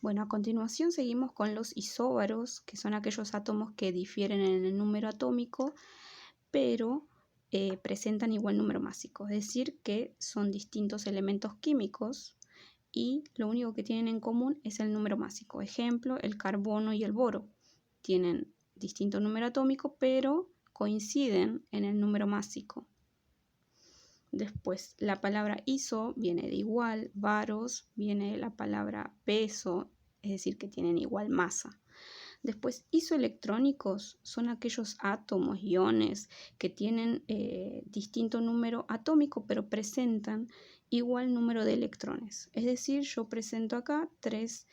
Bueno, a continuación seguimos con los isóbaros, que son aquellos átomos que difieren en el número atómico, pero presentan igual número másico, es decir, que son distintos elementos químicos y lo único que tienen en común es el número másico. Ejemplo, el carbono y el boro tienen distinto número atómico, pero coinciden en el número másico. Después, la palabra iso viene de igual, baros viene de la palabra peso, es decir, que tienen igual masa. Después, isoelectrónicos son aquellos átomos, iones, que tienen distinto número atómico, pero presentan igual número de electrones. Es decir, yo presento acá tres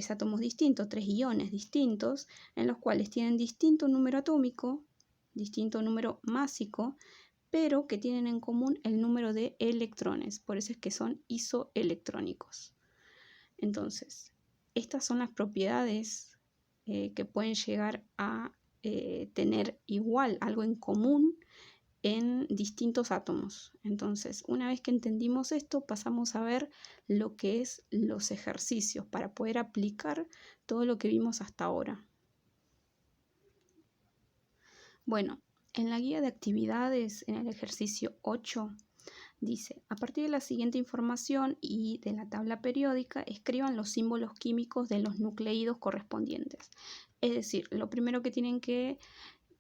átomos distintos, tres iones distintos, en los cuales tienen distinto número atómico, distinto número másico, pero que tienen en común el número de electrones. Por eso es que son isoelectrónicos. Entonces, estas son las propiedades que pueden llegar a tener igual, algo en común en distintos átomos. Entonces, una vez que entendimos esto, pasamos a ver lo que es los ejercicios para poder aplicar todo lo que vimos hasta ahora. Bueno, en la guía de actividades, en el ejercicio 8, dice, a partir de la siguiente información y de la tabla periódica, escriban los símbolos químicos de los nucleídos correspondientes. Es decir, lo primero que tienen que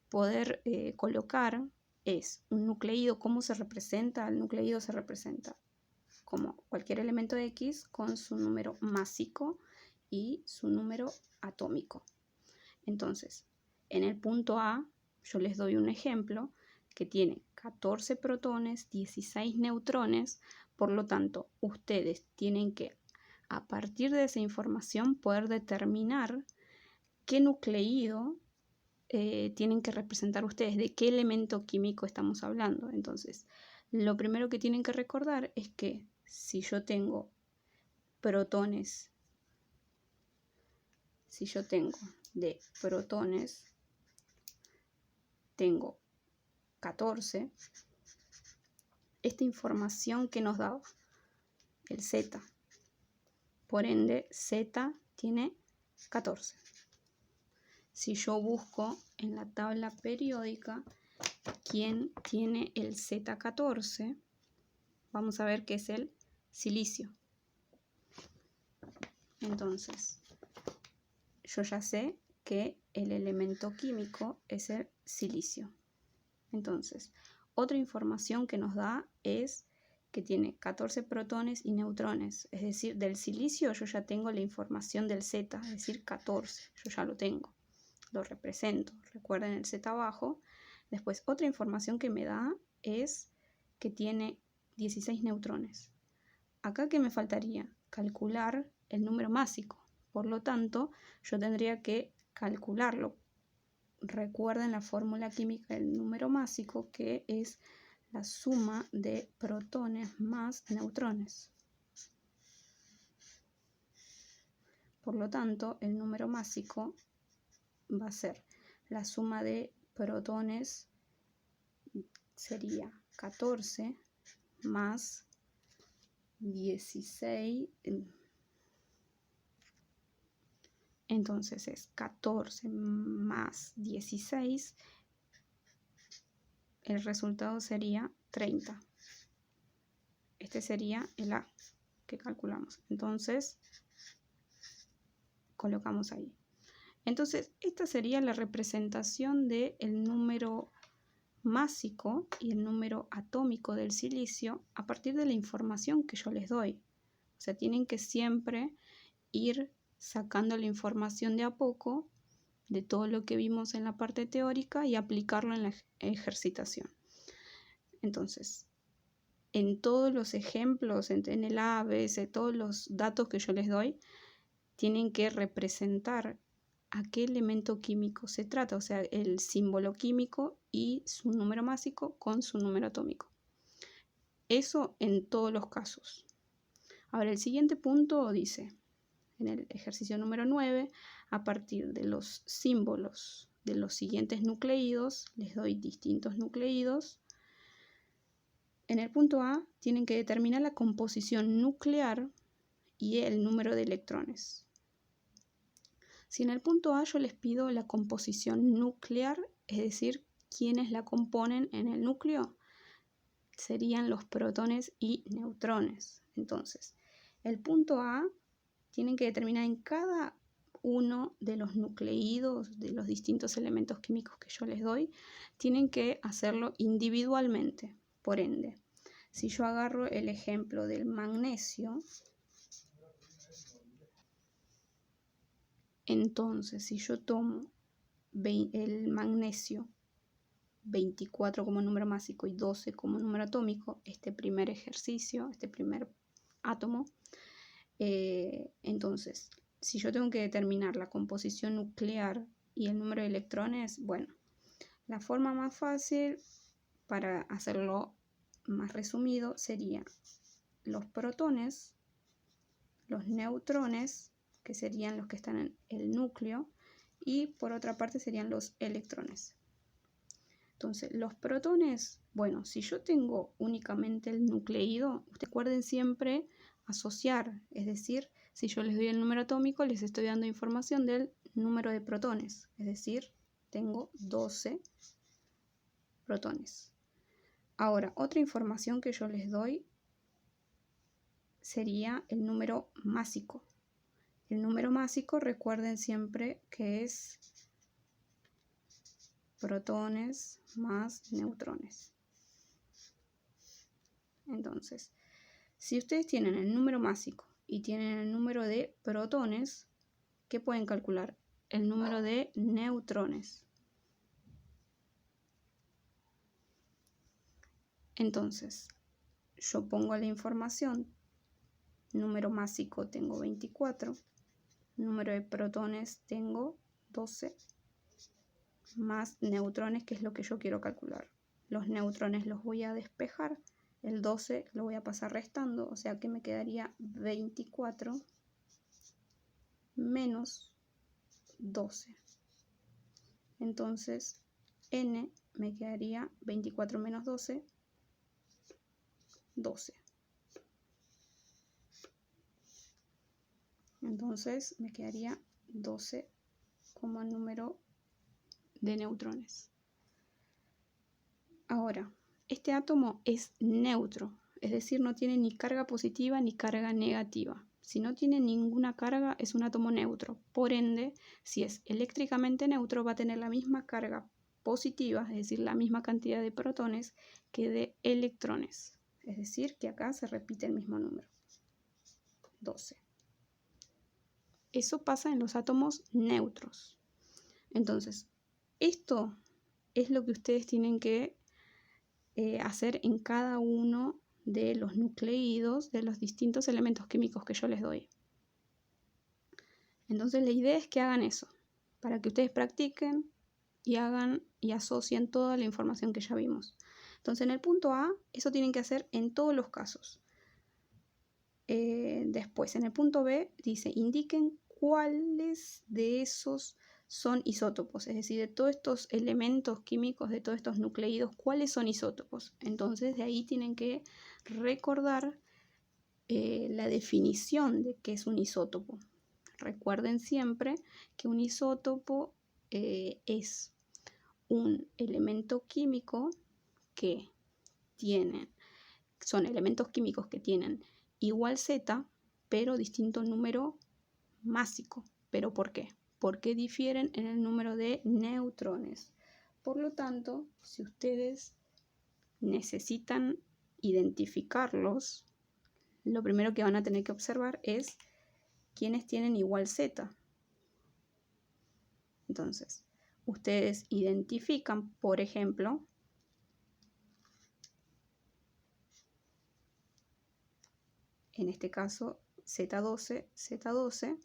poder colocar es un nucleído. ¿Cómo se representa? El nucleído se representa como cualquier elemento X con su número másico y su número atómico. Entonces, en el punto A, yo les doy un ejemplo que tiene 14 protones, 16 neutrones, por lo tanto, ustedes tienen que, a partir de esa información, poder determinar qué nucleído tienen que representar ustedes, de qué elemento químico estamos hablando. Entonces, lo primero que tienen que recordar es que si yo tengo protones, de protones, tengo 14, esta información que nos da el Z, por ende Z tiene 14. Si yo busco en la tabla periódica quién tiene el Z14, vamos a ver que es el silicio. Entonces, yo ya sé que el elemento químico es el silicio. Entonces, otra información que nos da es que tiene 14 protones y neutrones. Es decir, del silicio yo ya tengo la información del Z, es decir, 14. Yo ya lo tengo, lo represento. Recuerden el Z abajo. Después, otra información que me da es que tiene 16 neutrones. Acá, ¿qué me faltaría? Calcular el número másico. Por lo tanto, yo tendría que calcularlo. Recuerden la fórmula química del número másico, que es la suma de protones más neutrones. Por lo tanto, el número másico va a ser la suma de protones, sería 14 más 16. Entonces es 14 más 16. El resultado sería 30. Este sería el A que calculamos. Entonces, colocamos ahí. Entonces, esta sería la representación del número másico y el número atómico del silicio a partir de la información que yo les doy. O sea, tienen que siempre ir sacando la información de a poco de todo lo que vimos en la parte teórica y aplicarlo en la ejercitación. Entonces, en todos los ejemplos, en el A, B, C, todos los datos que yo les doy, tienen que representar a qué elemento químico se trata, o sea, el símbolo químico y su número másico con su número atómico. Eso en todos los casos. Ahora, el siguiente punto dice, en el ejercicio número 9, a partir de los símbolos de los siguientes nucleídos, les doy distintos nucleídos. En el punto A tienen que determinar la composición nuclear y el número de electrones. Si en el punto A yo les pido la composición nuclear, es decir, quiénes la componen en el núcleo, serían los protones y neutrones. Entonces, el punto A tienen que determinar en cada uno de los nucleídos de los distintos elementos químicos que yo les doy, tienen que hacerlo individualmente. Por ende, si yo agarro el ejemplo del magnesio, entonces si yo tomo el magnesio 24 como número másico y 12 como número atómico, este primer ejercicio, este primer átomo, entonces si yo tengo que determinar la composición nuclear y el número de electrones, bueno, la forma más fácil para hacerlo más resumido sería los protones, los neutrones, que serían los que están en el núcleo, y por otra parte serían los electrones. Entonces, los protones, bueno, si yo tengo únicamente el nucleído, ustedes recuerden siempre asociar, es decir, si yo les doy el número atómico, les estoy dando información del número de protones, es decir, tengo 12 protones. Ahora, otra información que yo les doy sería el número másico. El número másico, recuerden siempre que es protones más neutrones. Entonces, si ustedes tienen el número másico y tienen el número de protones, ¿qué pueden calcular? El número de neutrones. Entonces, yo pongo la información, número másico tengo 24, número de protones tengo 12, más neutrones, que es lo que yo quiero calcular. Los neutrones los voy a despejar, el 12 lo voy a pasar restando, o sea que me quedaría 24 menos 12. Entonces, N me quedaría 24 menos 12, 12. Entonces, me quedaría 12 como número de neutrones. Ahora, este átomo es neutro, es decir, no tiene ni carga positiva ni carga negativa. Si no tiene ninguna carga, es un átomo neutro. Por ende, si es eléctricamente neutro, va a tener la misma carga positiva, es decir, la misma cantidad de protones que de electrones. Es decir, que acá se repite el mismo número, 12. Eso pasa en los átomos neutros. Entonces, esto es lo que ustedes tienen que hacer en cada uno de los nucleídos de los distintos elementos químicos que yo les doy. Entonces la idea es que hagan eso, para que ustedes practiquen y hagan y asocien toda la información que ya vimos. Entonces en el punto A, eso tienen que hacer en todos los casos. Después, en el punto B, dice, indiquen cuáles de esos son isótopos, es decir, de todos estos elementos químicos, de todos estos nucleídos, ¿cuáles son isótopos? Entonces de ahí tienen que recordar la definición de qué es un isótopo. Recuerden siempre que un isótopo es un elemento químico que son elementos químicos que tienen igual Z, pero distinto número másico. ¿Pero por qué? Porque difieren en el número de neutrones. Por lo tanto, si ustedes necesitan identificarlos, lo primero que van a tener que observar es quiénes tienen igual Z. Entonces, ustedes identifican, por ejemplo, en este caso Z12, Z12,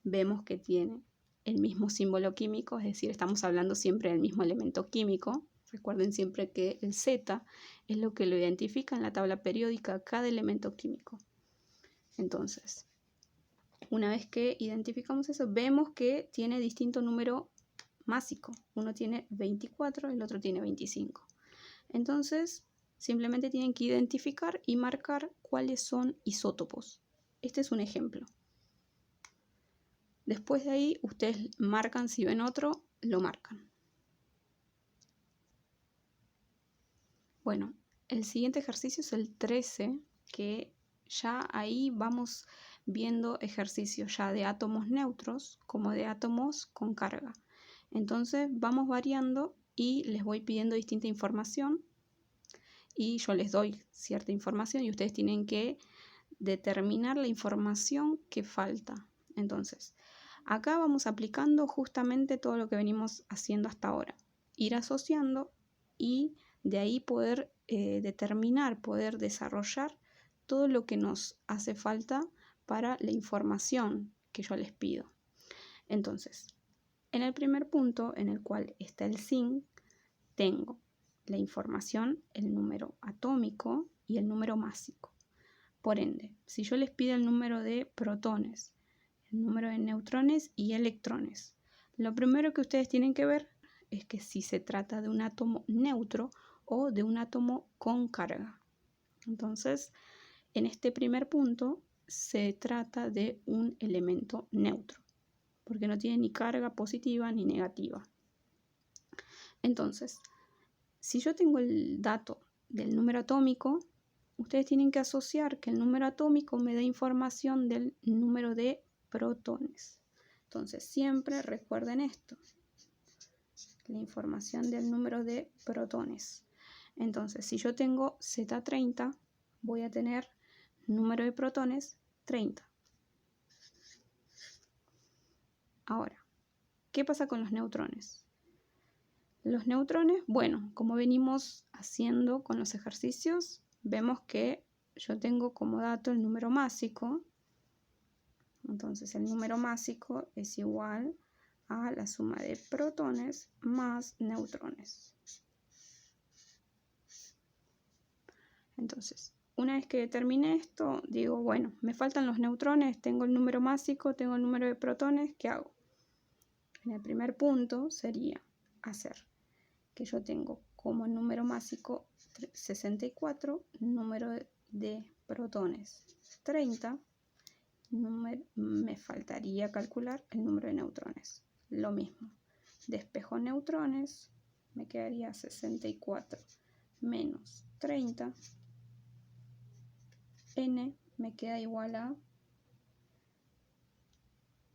vemos que tiene el mismo símbolo químico, es decir, estamos hablando siempre del mismo elemento químico. Recuerden siempre que el Z es lo que lo identifica en la tabla periódica a cada elemento químico. Entonces, una vez que identificamos eso, vemos que tiene distinto número másico. Uno tiene 24, el otro tiene 25. Entonces, simplemente tienen que identificar y marcar cuáles son isótopos. Este es un ejemplo. Después de ahí, ustedes marcan, si ven otro, lo marcan. Bueno, el siguiente ejercicio es el 13, que ya ahí vamos viendo ejercicios ya de átomos neutros como de átomos con carga. Entonces vamos variando y les voy pidiendo distinta información y yo les doy cierta información y ustedes tienen que determinar la información que falta. Entonces, acá vamos aplicando justamente todo lo que venimos haciendo hasta ahora. Ir asociando y de ahí poder determinar, poder desarrollar todo lo que nos hace falta para la información que yo les pido. Entonces, en el primer punto, en el cual está el zinc, tengo la información, el número atómico y el número másico. Por ende, si yo les pido el número de protones, el número de neutrones y electrones, lo primero que ustedes tienen que ver es que si se trata de un átomo neutro o de un átomo con carga. Entonces, en este primer punto se trata de un elemento neutro, porque no tiene ni carga positiva ni negativa. Entonces, si yo tengo el dato del número atómico, ustedes tienen que asociar que el número atómico me da información del número de protones. Entonces, siempre recuerden esto, la información del número de protones. Entonces, si yo tengo Z30, voy a tener número de protones 30. Ahora, ¿qué pasa con los neutrones? Los neutrones, bueno, como venimos haciendo con los ejercicios, vemos que yo tengo como dato el número másico. Entonces el número másico es igual a la suma de protones más neutrones. Entonces, una vez que determine esto, digo, bueno, me faltan los neutrones, tengo el número másico, tengo el número de protones, ¿qué hago? En el primer punto sería hacer que yo tengo como número másico 64, número de protones 30, me faltaría calcular el número de neutrones. Lo mismo, despejo neutrones, me quedaría 64 menos 30, n me queda igual a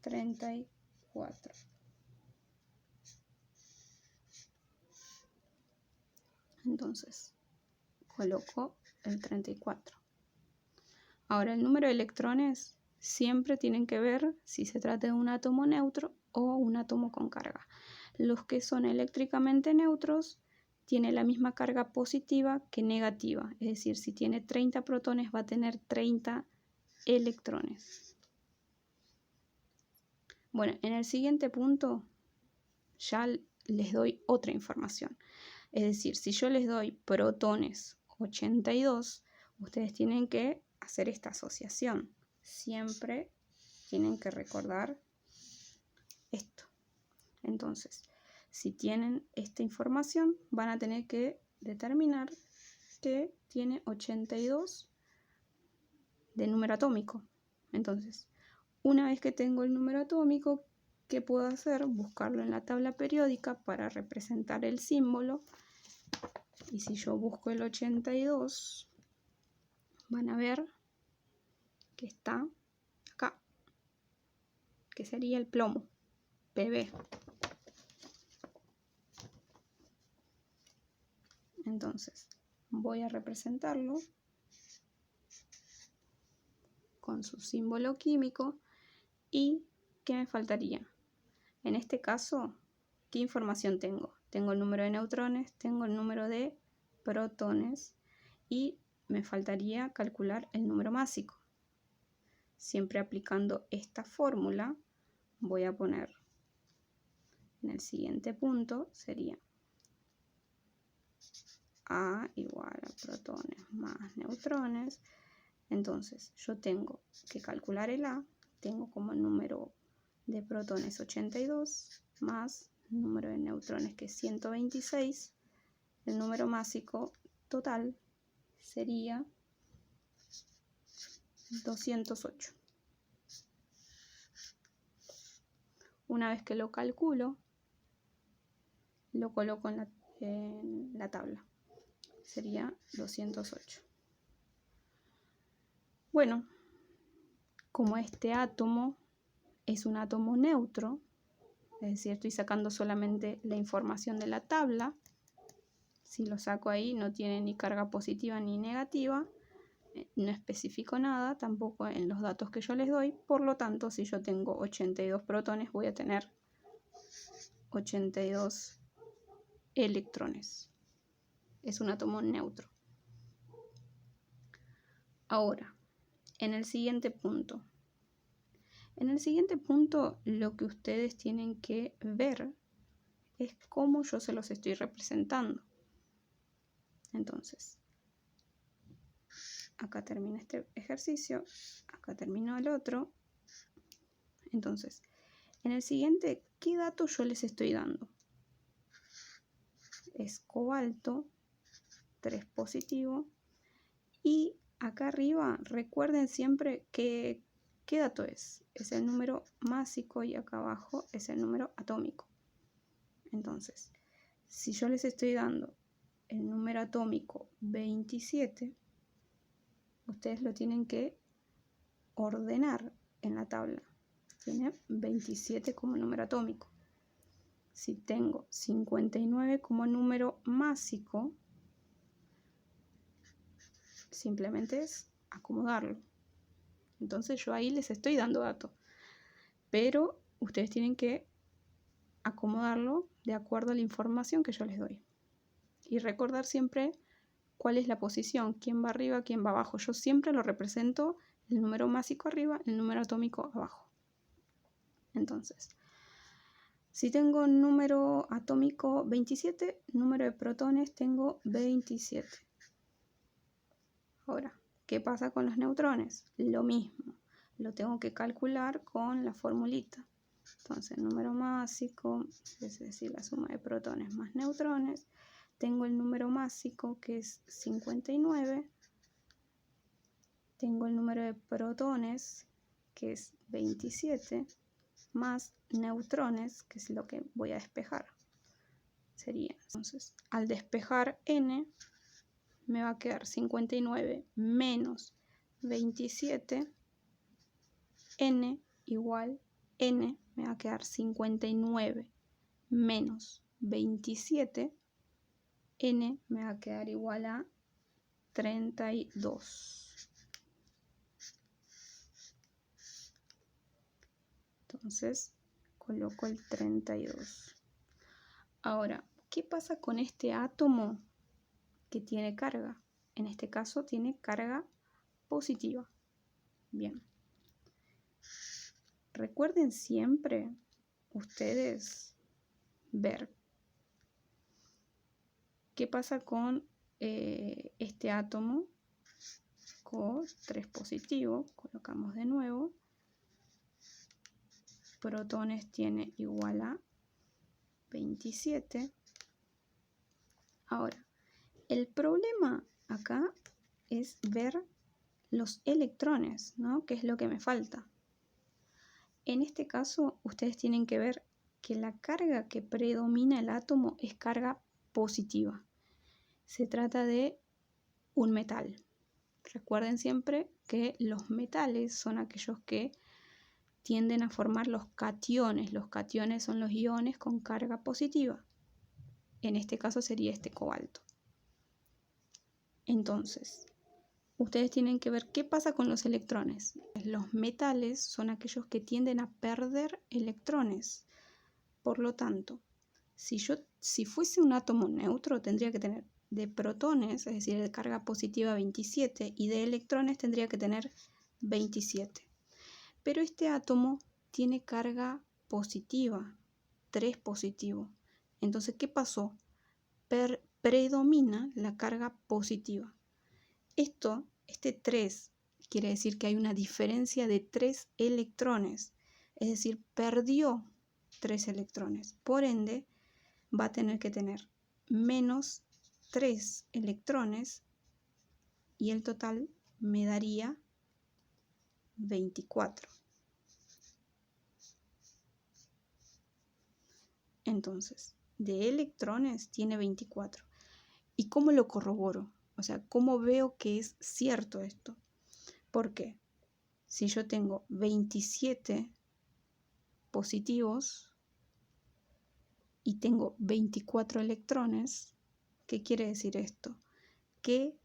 34. Entonces, coloco el 34. Ahora, el número de electrones siempre tienen que ver si se trata de un átomo neutro o un átomo con carga. Los que son eléctricamente neutros tienen la misma carga positiva que negativa. Es decir, si tiene 30 protones va a tener 30 electrones. Bueno, en el siguiente punto ya les doy otra información. Es decir, si yo les doy protones 82, ustedes tienen que hacer esta asociación. Siempre tienen que recordar esto. Entonces, si tienen esta información, van a tener que determinar que tiene 82 de número atómico. Entonces, una vez que tengo el número atómico, ¿qué puedo hacer? Buscarlo en la tabla periódica para representar el símbolo. Y si yo busco el 82, van a ver que está acá, que sería el plomo, Pb. Entonces, voy a representarlo con su símbolo químico. ¿Y qué me faltaría? En este caso, ¿qué información tengo? Tengo el número de neutrones, tengo el número de protones y me faltaría calcular el número másico. Siempre aplicando esta fórmula, voy a poner en el siguiente punto, sería A igual a protones más neutrones. Entonces, yo tengo que calcular el A, tengo como número de protones 82 más número de neutrones que es 126. El número másico total sería 208. Una vez que lo calculo, lo coloco en la tabla. Sería 208. Bueno, como este átomo es un átomo neutro, es decir, estoy sacando solamente la información de la tabla, si lo saco ahí no tiene ni carga positiva ni negativa, no especifico nada tampoco en los datos que yo les doy, por lo tanto si yo tengo 82 protones voy a tener 82 electrones. Es un átomo neutro. Ahora, en el siguiente punto. En el siguiente punto lo que ustedes tienen que ver es cómo yo se los estoy representando. Entonces, acá termina este ejercicio, acá terminó el otro. Entonces, en el siguiente, ¿qué dato yo les estoy dando? Es cobalto, 3 positivo. Y acá arriba, recuerden siempre que ¿qué dato es? Es el número másico y acá abajo es el número atómico. Entonces, si yo les estoy dando el número atómico 27, ustedes lo tienen que ordenar en la tabla. Tiene 27 como número atómico. Si tengo 59 como número másico, simplemente es acomodarlo. Entonces yo ahí les estoy dando datos, pero ustedes tienen que acomodarlo de acuerdo a la información que yo les doy. Y recordar siempre cuál es la posición, quién va arriba, quién va abajo. Yo siempre lo represento el número másico arriba, el número atómico abajo. Entonces, si tengo número atómico 27, número de protones tengo 27. Ahora, ¿qué pasa con los neutrones? Lo mismo, lo tengo que calcular con la formulita. Entonces, número másico, es decir, la suma de protones más neutrones. Tengo el número másico que es 59. Tengo el número de protones que es 27 más neutrones, que es lo que voy a despejar. Sería, entonces, al despejar n, me va a quedar 59 menos 27, n igual n, me va a quedar 59 menos 27, n me va a quedar igual a 32. Entonces, coloco el 32. Ahora, ¿qué pasa con este átomo que tiene carga? En este caso tiene carga positiva. Bien. Recuerden siempre ustedes ver qué pasa con este átomo con 3 positivo. Colocamos de nuevo. Protones tiene igual a 27. Ahora, el problema acá es ver los electrones, ¿no? ¿Qué es lo que me falta? En este caso, ustedes tienen que ver que la carga que predomina el átomo es carga positiva. Se trata de un metal. Recuerden siempre que los metales son aquellos que tienden a formar los cationes. Los cationes son los iones con carga positiva. En este caso sería este cobalto. Entonces, ustedes tienen que ver qué pasa con los electrones. Los metales son aquellos que tienden a perder electrones. Por lo tanto, si fuese un átomo neutro, tendría que tener de protones, es decir, de carga positiva 27, y de electrones tendría que tener 27. Pero este átomo tiene carga positiva, 3 positivo. Entonces, ¿qué pasó? Predomina la carga positiva. Este 3 quiere decir que hay una diferencia de 3 electrones, es decir, perdió 3 electrones. Por ende, va a tener que tener menos 3 electrones y el total me daría 24. Entonces, de electrones tiene 24. ¿Y cómo lo corroboro? O sea, ¿cómo veo que es cierto esto? ¿Por qué? Si yo tengo 27 positivos y tengo 24 electrones, ¿qué quiere decir esto? Que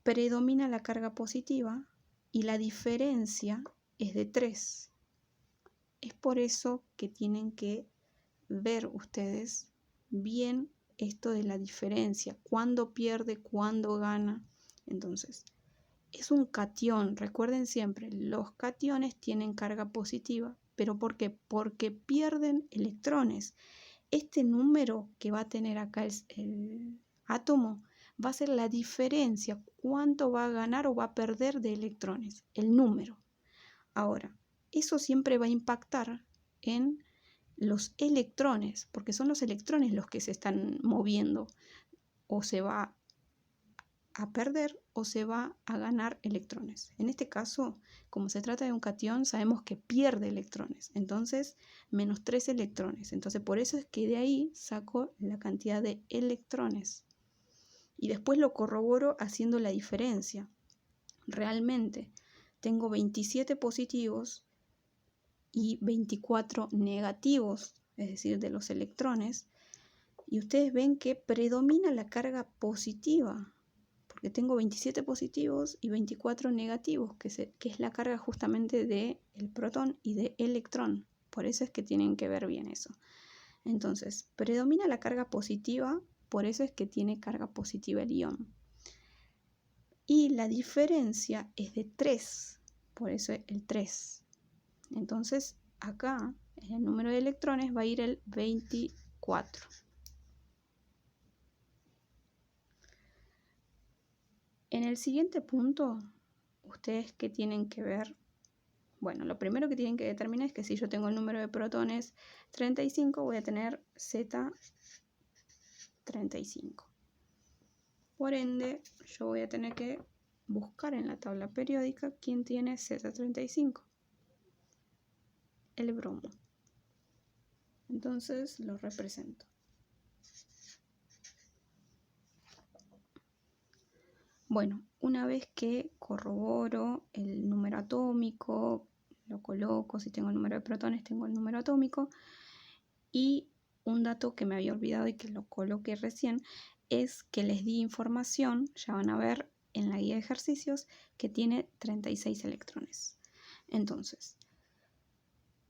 predomina la carga positiva y la diferencia es de 3. Es por eso que tienen que ver ustedes bien esto de la diferencia, cuándo pierde, cuándo gana. Entonces, es un catión. Recuerden siempre, los cationes tienen carga positiva. ¿Pero por qué? Porque pierden electrones. Este número que va a tener acá el átomo va a ser la diferencia, cuánto va a ganar o va a perder de electrones, el número. Ahora, eso siempre va a impactar en los electrones, porque son los electrones los que se están moviendo, o se va a perder o se va a ganar electrones. En este caso, como se trata de un catión, sabemos que pierde electrones, entonces menos 3 electrones. Entonces por eso es que de ahí saco la cantidad de electrones. Y después lo corroboro haciendo la diferencia. Realmente tengo 27 positivos y 24 negativos, es decir, de los electrones, y ustedes ven que predomina la carga positiva, porque tengo 27 positivos y 24 negativos, que es la carga justamente del protón y del electrón. Por eso es que tienen que ver bien eso. Entonces, predomina la carga positiva, por eso es que tiene carga positiva el ion. Y la diferencia es de 3, por eso es el 3. Entonces, acá, en el número de electrones va a ir el 24. En el siguiente punto, ustedes qué tienen que ver. Bueno, lo primero que tienen que determinar es que si yo tengo el número de protones 35, voy a tener Z35. Por ende, yo voy a tener que buscar en la tabla periódica quién tiene Z35. El bromo. Entonces lo represento. Bueno, una vez que corroboro el número atómico, lo coloco, si tengo el número de protones, tengo el número atómico. Y un dato que me había olvidado y que lo coloqué recién, es que les di información, ya van a ver en la guía de ejercicios, que tiene 36 electrones. Entonces,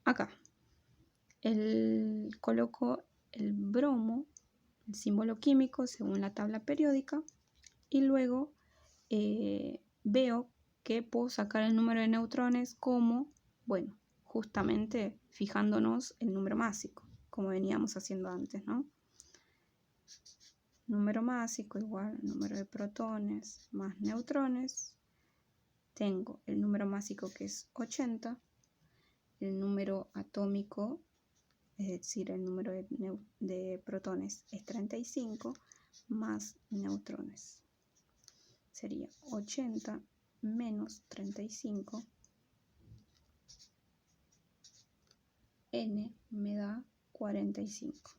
acá, coloco el bromo, el símbolo químico según la tabla periódica, y luego veo que puedo sacar el número de neutrones como, bueno, justamente fijándonos el número másico, como veníamos haciendo antes, ¿no? Número másico igual número de protones más neutrones. Tengo el número másico que es 80, el número atómico, es decir, el número de protones es 35, más neutrones. Sería 80 menos 35, N me da 45.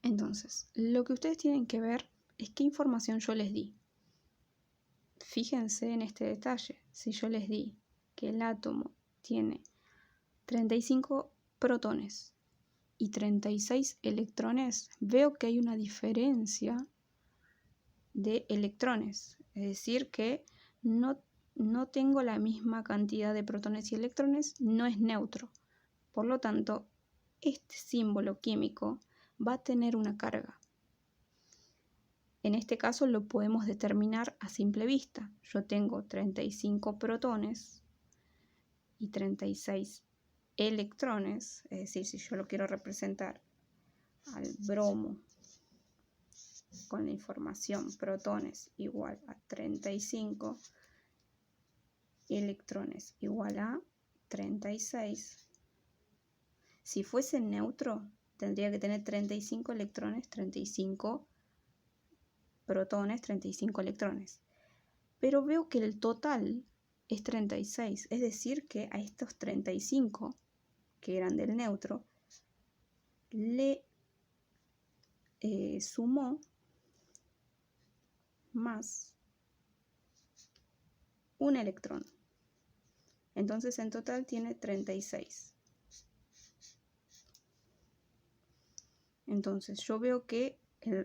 Entonces, lo que ustedes tienen que ver es qué información yo les di. Fíjense en este detalle. Si yo les di que el átomo tiene 35 protones y 36 electrones, veo que hay una diferencia de electrones. Es decir, que no tengo la misma cantidad de protones y electrones, no es neutro. Por lo tanto, este símbolo químico va a tener una carga. En este caso lo podemos determinar a simple vista. Yo tengo 35 protones y 36 electrones, es decir, si yo lo quiero representar al bromo con la información protones igual a 35, electrones igual a 36. Si fuese neutro, tendría que tener 35 electrones, 35 protones, 35 electrones. Pero veo que el total es 36, es decir que a estos 35 que eran del neutro le sumó más un electrón. Entonces en total tiene 36. Entonces yo veo que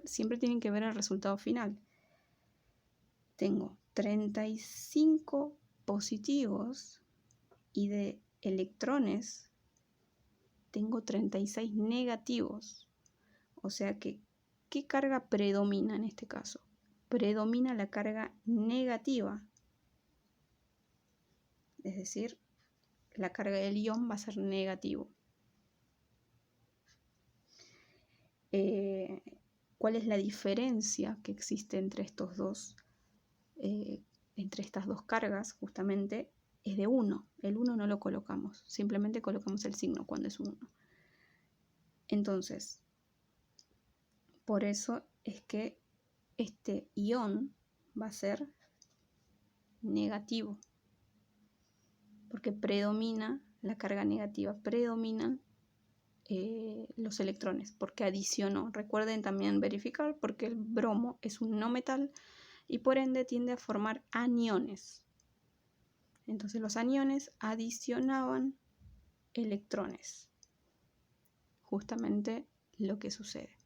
siempre tienen que ver el resultado final. Tengo 35 positivos y de electrones tengo 36 negativos. O sea que, ¿qué carga predomina en este caso? Predomina la carga negativa. Es decir, la carga del ion va a ser negativo. ¿Cuál es la diferencia que existe entre estos dos? Entre estas dos cargas, justamente, es de 1. El 1 no lo colocamos, simplemente colocamos el signo cuando es 1. Entonces, por eso es que este ion va a ser negativo, porque predomina la carga negativa, predominan los electrones, porque adicionó. Recuerden también verificar, porque el bromo es un no metal y por ende tiende a formar aniones. Entonces los aniones adicionaban electrones. Justamente lo que sucede.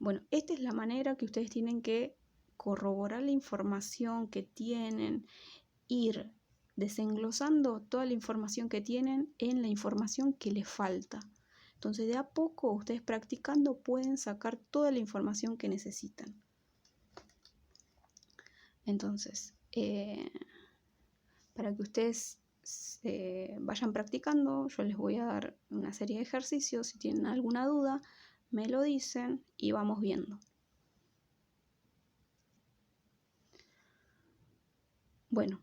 Bueno, esta es la manera que ustedes tienen que corroborar la información que tienen, ir desenglosando toda la información que tienen en la información que les falta. Entonces de a poco ustedes practicando pueden sacar toda la información que necesitan. Entonces, para que ustedes vayan practicando, yo les voy a dar una serie de ejercicios. Si tienen alguna duda, me lo dicen y vamos viendo. Bueno,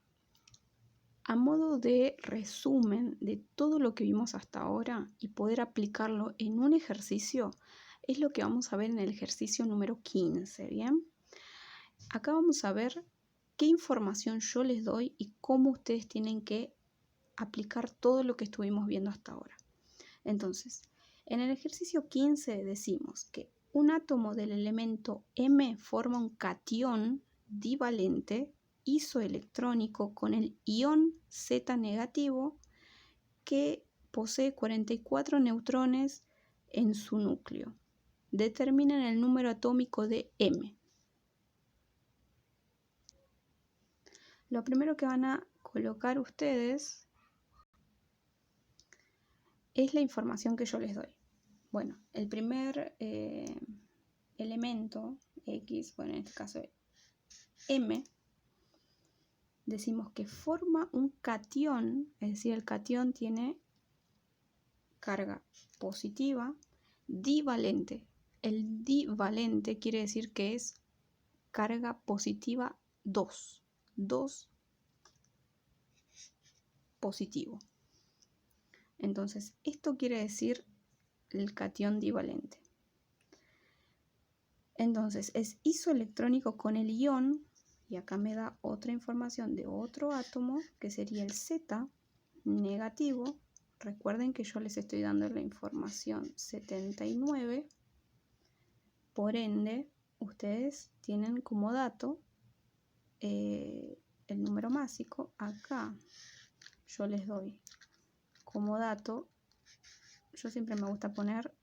a modo de resumen de todo lo que vimos hasta ahora y poder aplicarlo en un ejercicio, es lo que vamos a ver en el ejercicio número 15, ¿bien? Acá vamos a ver qué información yo les doy y cómo ustedes tienen que aplicar todo lo que estuvimos viendo hasta ahora. Entonces, en el ejercicio 15 decimos que un átomo del elemento M forma un catión divalente isoelectrónico con el ion Z negativo que posee 44 neutrones en su núcleo. Determinen el número atómico de M. Lo primero que van a colocar ustedes es la información que yo les doy. Bueno, el primer elemento X, bueno, en este caso M, decimos que forma un catión, es decir, el catión tiene carga positiva divalente. El divalente quiere decir que es carga positiva 2 positivo. Entonces, esto quiere decir el catión divalente. Entonces, es isoelectrónico con el ion, y acá me da otra información de otro átomo, que sería el Z negativo. Recuerden que yo les estoy dando la información 79. Por ende, ustedes tienen como dato el número másico. Acá yo les doy como dato, yo siempre me gusta poner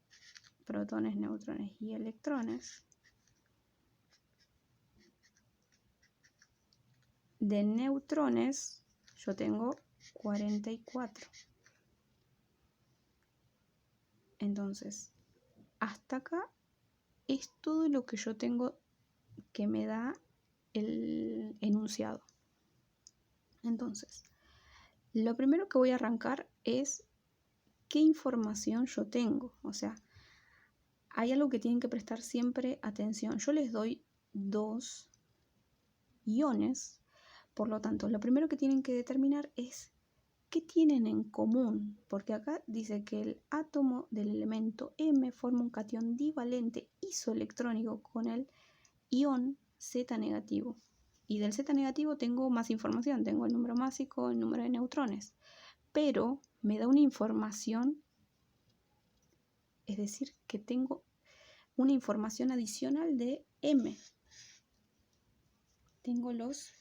protones, neutrones y electrones. De neutrones yo tengo 44. Entonces, hasta acá es todo lo que yo tengo que me da el enunciado. Entonces, lo primero que voy a arrancar es qué información yo tengo. O sea, hay algo que tienen que prestar siempre atención. Yo les doy 2 iones, por lo tanto, lo primero que tienen que determinar es qué tienen en común, porque acá dice que el átomo del elemento M forma un catión divalente isoelectrónico con el ion Z negativo. Y del Z negativo tengo más información, tengo el número másico, el número de neutrones. Pero me da una información, es decir, que tengo una información adicional de M. Tengo los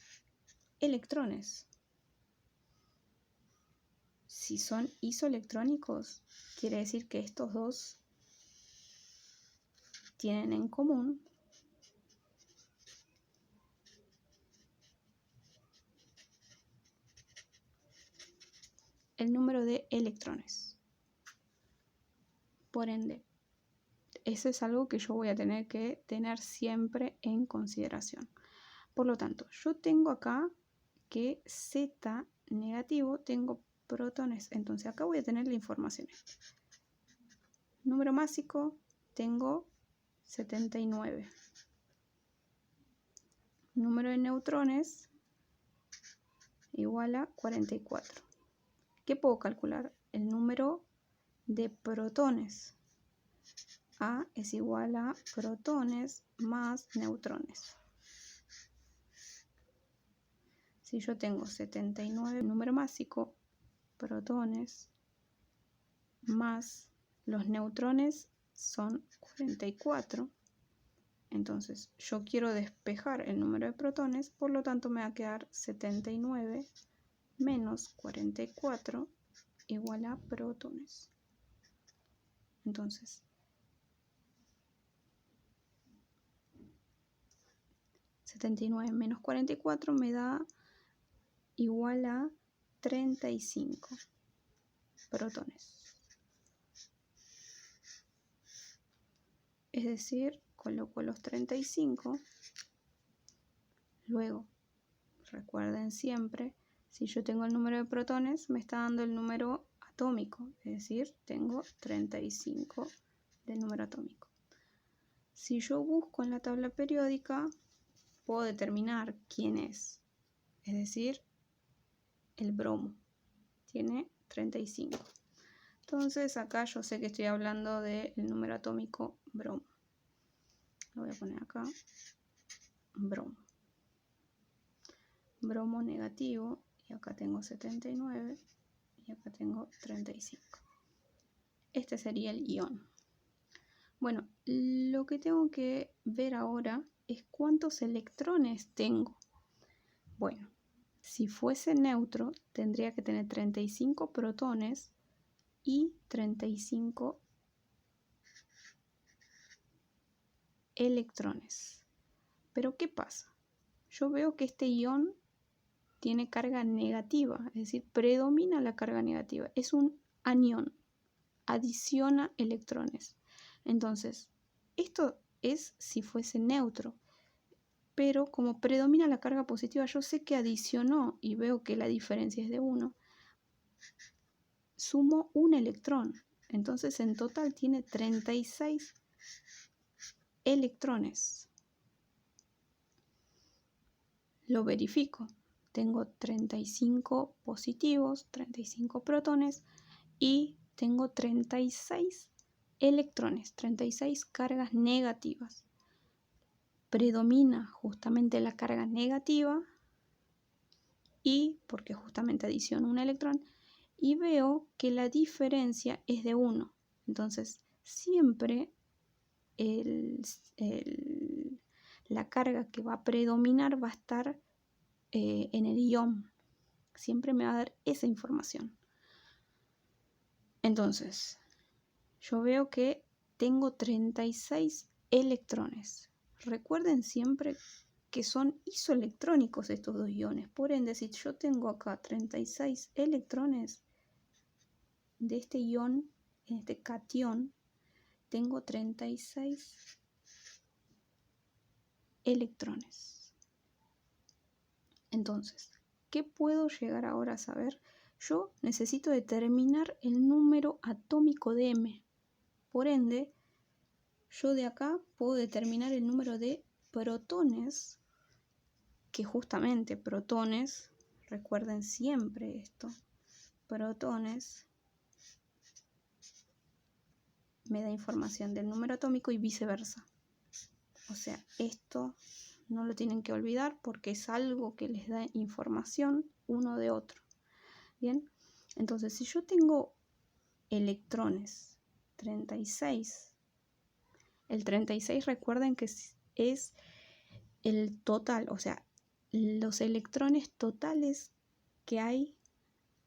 electrones. Si son isoelectrónicos, quiere decir que estos dos tienen en común el número de electrones. Por ende, eso es algo que yo voy a tener que tener siempre en consideración. Por lo tanto, yo tengo acá que Z negativo tengo protones. Entonces acá voy a tener la información. Número másico tengo 79. Número de neutrones igual a 44. ¿Qué puedo calcular? El número de protones. A es igual a protones más neutrones. Si yo tengo 79 número másico, protones más los neutrones son 44. Entonces yo quiero despejar el número de protones, por lo tanto me va a quedar 79 menos 44 igual a protones. Entonces, 79 menos 44 me da igual a 35 protones. Es decir, coloco los 35. Luego, recuerden siempre, si yo tengo el número de protones, me está dando el número atómico. Es decir, tengo 35 de número atómico. Si yo busco en la tabla periódica, puedo determinar quién es. Es decir, el bromo tiene 35. Entonces acá yo sé que estoy hablando del número atómico bromo. Lo voy a poner acá, bromo. Bromo negativo, y acá tengo 79, y acá tengo 35. Este sería el ion. Bueno, lo que tengo que ver ahora es cuántos electrones tengo. Bueno, si fuese neutro, tendría que tener 35 protones y 35 electrones. Pero ¿qué pasa? Yo veo que este ion tiene carga negativa, es decir, predomina la carga negativa. Es un anión, adiciona electrones. Entonces, esto es si fuese neutro. Pero como predomina la carga positiva, yo sé que adicionó y veo que la diferencia es de 1. Sumo un electrón. Entonces en total tiene 36 electrones. Lo verifico. Tengo 35 positivos, 35 protones y tengo 36 electrones, 36 cargas negativas. Predomina justamente la carga negativa y porque justamente adiciono un electrón y veo que la diferencia es de 1. Entonces siempre la carga que va a predominar va a estar en el ion. Siempre me va a dar esa información. Entonces, yo veo que tengo 36 electrones. Recuerden siempre que son isoelectrónicos estos dos iones. Por ende, si yo tengo acá 36 electrones de este ion, en este catión, tengo 36 electrones. Entonces, ¿qué puedo llegar ahora a saber? Yo necesito determinar el número atómico de M. Por ende, yo de acá puedo determinar el número de protones, que justamente protones, recuerden siempre esto, protones me da información del número atómico y viceversa. O sea, esto no lo tienen que olvidar porque es algo que les da información uno de otro. Bien, entonces si yo tengo electrones 36, el 36 recuerden que es el total, o sea, los electrones totales que hay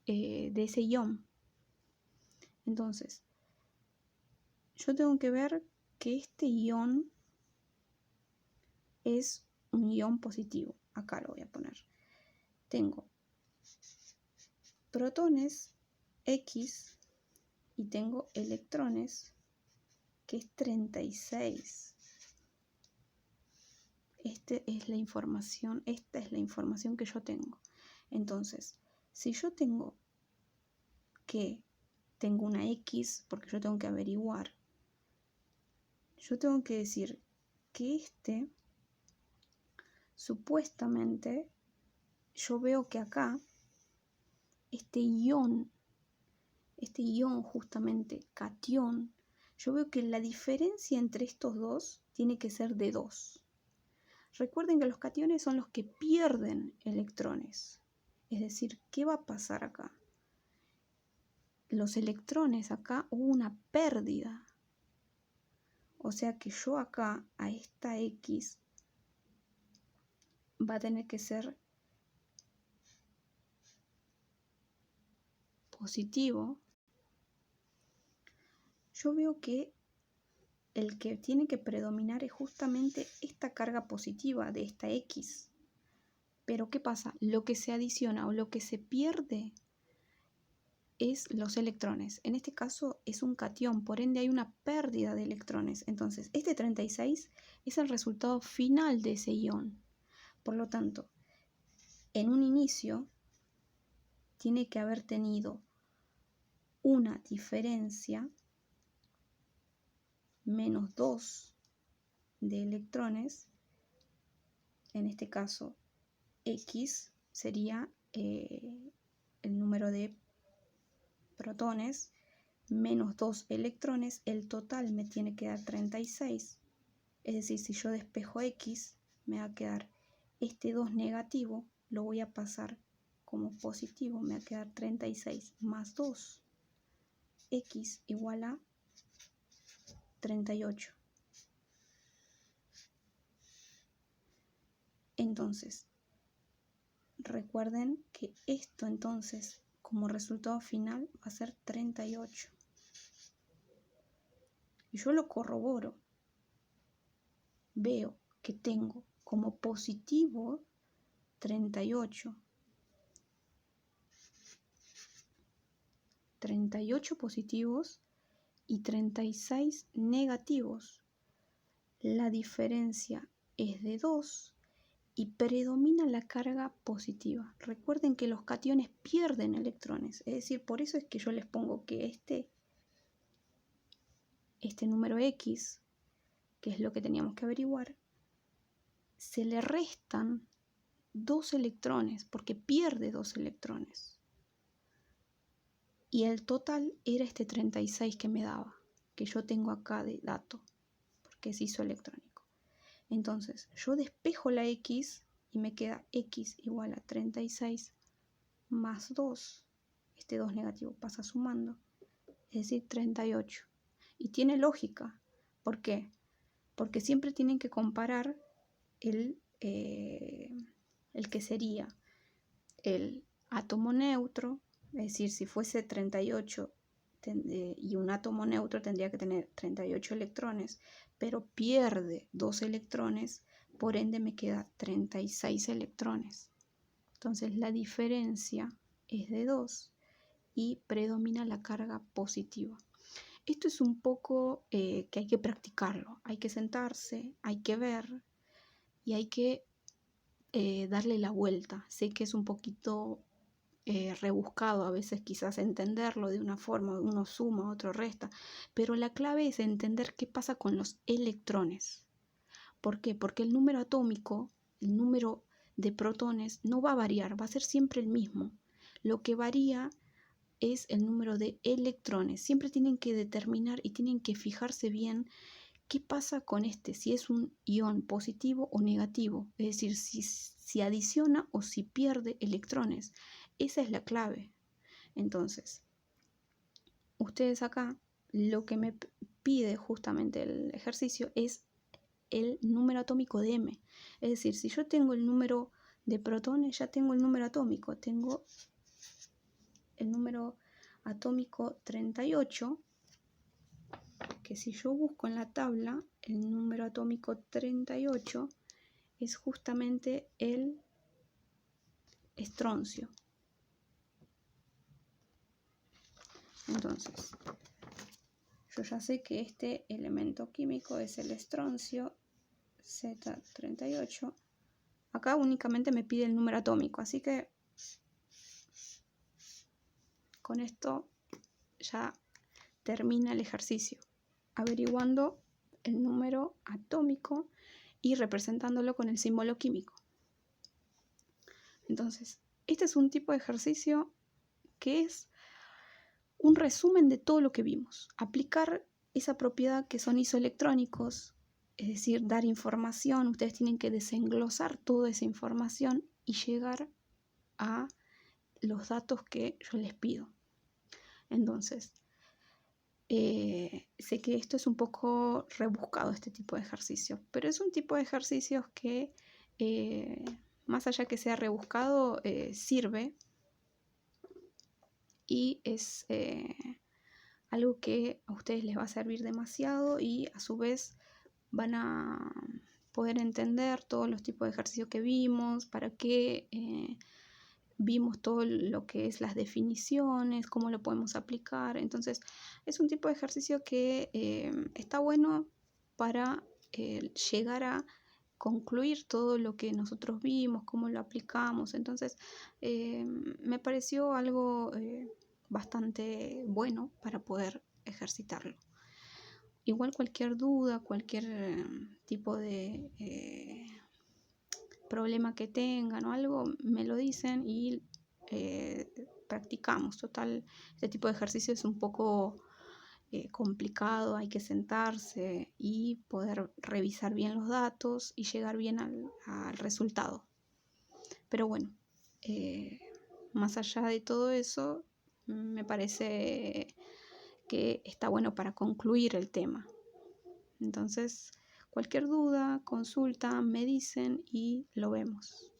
de ese ion. Entonces, yo tengo que ver que este ion es un ion positivo. Acá lo voy a poner. Tengo protones X y tengo electrones que es 36. Esta es la información que yo tengo. Entonces, si yo tengo una X, porque yo tengo que averiguar, yo tengo que decir que supuestamente, yo veo que acá, este ion justamente, catión, yo veo que la diferencia entre estos dos tiene que ser de 2. Recuerden que los cationes son los que pierden electrones. Es decir, ¿qué va a pasar acá? Los electrones acá hubo una pérdida. O sea que yo acá, a esta X, va a tener que ser positivo. Yo veo que el que tiene que predominar es justamente esta carga positiva de esta X. Pero ¿qué pasa? Lo que se adiciona o lo que se pierde es los electrones. En este caso es un catión, por ende hay una pérdida de electrones. Entonces, este 36 es el resultado final de ese ion. Por lo tanto, en un inicio tiene que haber tenido una diferencia menos 2 de electrones. En este caso, X sería el número de protones menos 2 electrones, el total me tiene que dar 36. Es decir, si yo despejo X, me va a quedar este 2 negativo, lo voy a pasar como positivo, me va a quedar 36 más 2. X igual a 38. Entonces, recuerden que esto entonces, como resultado final, va a ser 38. Y yo lo corroboro. Veo que tengo como positivo 38. 38 positivos y 36 negativos. La diferencia es de 2 y predomina la carga positiva. Recuerden que los cationes pierden electrones, es decir, por eso es que yo les pongo que este número X, que es lo que teníamos que averiguar, se le restan 2 electrones, porque pierde 2 electrones. Y el total era este 36 que me daba, que yo tengo acá de dato, porque es isoelectrónico. Entonces, yo despejo la X y me queda X igual a 36 más 2. Este 2 negativo pasa sumando, es decir, 38. Y tiene lógica. ¿Por qué? Porque siempre tienen que comparar el que sería el átomo neutro, es decir, si fuese 38 y un átomo neutro tendría que tener 38 electrones, pero pierde 2 electrones, por ende me queda 36 electrones. Entonces la diferencia es de 2 y predomina la carga positiva. Esto es un poco que hay que practicarlo, hay que sentarse, hay que ver y hay que darle la vuelta. Sé que es un poquito rebuscado a veces quizás entenderlo de una forma, uno suma, otro resta, pero la clave es entender qué pasa con los electrones. ¿Por qué? Porque el número atómico, el número de protones no va a variar, va a ser siempre el mismo. Lo que varía es el número de electrones. Siempre tienen que determinar y tienen que fijarse bien ¿qué pasa con este? Si es un ion positivo o negativo, es decir, si adiciona o si pierde electrones. Esa es la clave. Entonces, ustedes acá, lo que me pide justamente el ejercicio es el número atómico de M. Es decir, si yo tengo el número de protones, ya tengo el número atómico. Tengo el número atómico 38, que si yo busco en la tabla, el número atómico 38 es justamente el estroncio. Entonces, yo ya sé que este elemento químico es el estroncio Z38. Acá únicamente me pide el número atómico, así que con esto ya termina el ejercicio, averiguando el número atómico y representándolo con el símbolo químico. Entonces, este es un tipo de ejercicio que es un resumen de todo lo que vimos. Aplicar esa propiedad que son isoelectrónicos, es decir, dar información. Ustedes tienen que desenglosar toda esa información y llegar a los datos que yo les pido. Entonces, sé que esto es un poco rebuscado, este tipo de ejercicios, pero es un tipo de ejercicios que, más allá que sea rebuscado, sirve y es algo que a ustedes les va a servir demasiado y a su vez van a poder entender todos los tipos de ejercicios que vimos, para qué vimos todo lo que es las definiciones, cómo lo podemos aplicar. Entonces, es un tipo de ejercicio que está bueno para llegar a concluir todo lo que nosotros vimos, cómo lo aplicamos. Entonces, me pareció algo bastante bueno para poder ejercitarlo. Igual cualquier duda, cualquier tipo de problema que tengan o algo, me lo dicen y practicamos. Total, este tipo de ejercicio es un poco complicado, hay que sentarse y poder revisar bien los datos y llegar bien al resultado. Pero bueno, más allá de todo eso, me parece que está bueno para concluir el tema. Entonces, cualquier duda, consulta, me dicen y lo vemos.